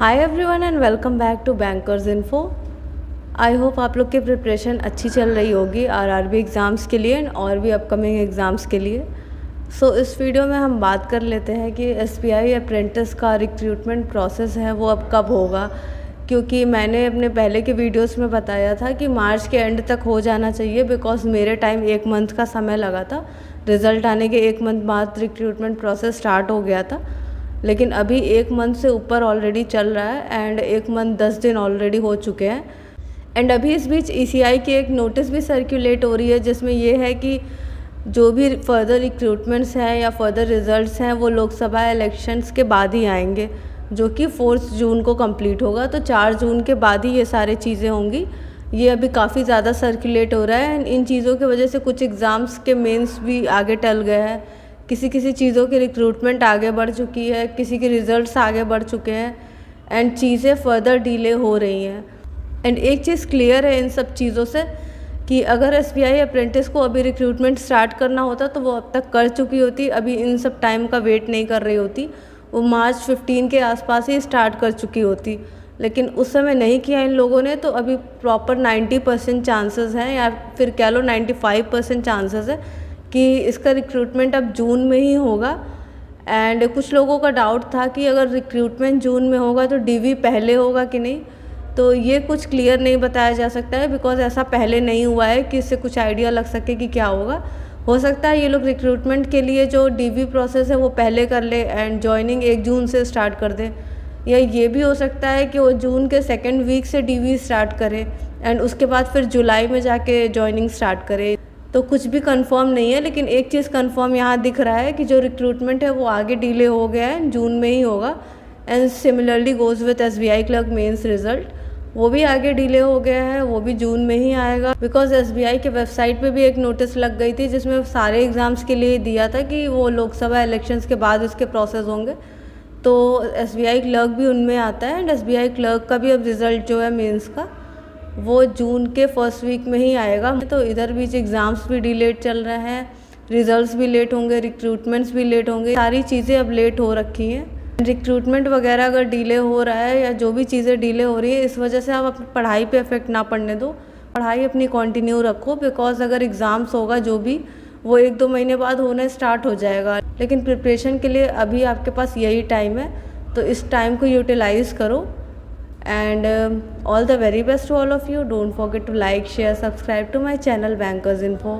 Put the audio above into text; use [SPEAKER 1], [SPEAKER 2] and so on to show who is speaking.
[SPEAKER 1] Hi everyone and welcome back to Bankers Info. I hope आप लोग की preparation अच्छी चल रही होगी आरआरबी एग्ज़ाम्स के लिए और भी अपकमिंग एग्ज़ाम्स के लिए। इस वीडियो में हम बात कर लेते हैं कि एसबीआई अप्रेंटिस का रिक्रूटमेंट प्रोसेस है वो अब कब होगा, क्योंकि मैंने अपने पहले के वीडियोस में बताया था कि मार्च के एंड तक हो जाना चाहिए, बिकॉज मेरे टाइम 1 मंथ का समय लगा था। रिज़ल्ट आने के 1 मंथ बाद रिक्रूटमेंट प्रोसेस स्टार्ट हो गया था, लेकिन अभी 1 मंथ से ऊपर ऑलरेडी चल रहा है एंड 1 मंथ 10 दिन ऑलरेडी हो चुके हैं। एंड अभी इस बीच ईसीआई की एक नोटिस भी सर्कुलेट हो रही है, जिसमें ये है कि जो भी फर्दर रिक्रूटमेंट्स हैं या फर्दर रिज़ल्ट्स हैं वो लोकसभा इलेक्शंस के बाद ही आएंगे, जो कि 4 जून को कंप्लीट होगा। तो 4 जून के बाद ही ये सारी चीज़ें होंगी। ये अभी काफ़ी ज़्यादा सर्कुलेट हो रहा है एंड इन चीज़ों की वजह से कुछ एग्ज़ाम्स के मेंस भी आगे टल गए हैं, किसी किसी चीज़ों की रिक्रूटमेंट आगे बढ़ चुकी है, किसी के रिज़ल्ट्स आगे बढ़ चुके हैं एंड चीज़ें फर्दर डिले हो रही हैं। एंड एक चीज़ क्लियर है इन सब चीज़ों से कि अगर एसबीआई अप्रेंटिस को अभी रिक्रूटमेंट स्टार्ट करना होता तो वो अब तक कर चुकी होती, अभी इन सब टाइम का वेट नहीं कर रही होती, वो मार्च 15 के आसपास ही स्टार्ट कर चुकी होती। लेकिन उस समय नहीं किया इन लोगों ने, तो अभी प्रॉपर 90% चांसेस हैं या फिर कह लो 95% चांसेस है कि इसका रिक्रूटमेंट अब जून में ही होगा। एंड कुछ लोगों का डाउट था कि अगर रिक्रूटमेंट जून में होगा तो डीवी पहले होगा कि नहीं, तो ये कुछ क्लियर नहीं बताया जा सकता है, बिकॉज ऐसा पहले नहीं हुआ है कि इससे कुछ आइडिया लग सके कि क्या होगा। हो सकता है ये लोग रिक्रूटमेंट के लिए जो डीवी प्रोसेस है वो पहले कर ले एंड जॉइनिंग 1 जून से स्टार्ट कर दें, या ये भी हो सकता है कि वो जून के 2nd वीक से डीवी स्टार्ट करें एंड उसके बाद फिर जुलाई में जाके जॉइनिंग स्टार्ट करें। तो कुछ भी कंफर्म नहीं है, लेकिन एक चीज़ कंफर्म यहाँ दिख रहा है कि जो रिक्रूटमेंट है वो आगे डिले हो गया है, जून में ही होगा। And similarly goes with SBI clerk mains result, वो भी आगे डिले हो गया है, वो भी जून में ही आएगा। बिकॉज एसबीआई के वेबसाइट पे भी एक नोटिस लग गई थी जिसमें सारे एग्ज़ाम्स के लिए दिया था कि वो लोकसभा इलेक्शंस के बाद इसके प्रोसेस होंगे, तो एसबीआई क्लर्क भी उनमें आता है। एंड एसबीआई क्लर्क का भी अब रिज़ल्ट जो है मेंस का वो जून के 1st वीक में ही आएगा। तो इधर बीच एग्ज़ाम्स भी डिलेट चल रहे हैं, रिजल्ट्स भी लेट होंगे, रिक्रूटमेंट्स भी लेट होंगे, सारी चीज़ें अब लेट हो रखी हैं। रिक्रूटमेंट वगैरह अगर डिले हो रहा है या जो भी चीज़ें डिले हो रही है, इस वजह से आप अपनी पढ़ाई पे इफेक्ट ना पड़ने दो, पढ़ाई अपनी कंटिन्यू रखो। बिकॉज अगर एग्ज़ाम्स होगा जो भी, वो 1-2 महीने बाद होना स्टार्ट हो जाएगा, लेकिन प्रिपरेशन के लिए अभी आपके पास यही टाइम है, तो इस टाइम को यूटिलाइज़ करो। And all the very best to all of you. Don't forget to like, share, subscribe to my channel Bankers Info.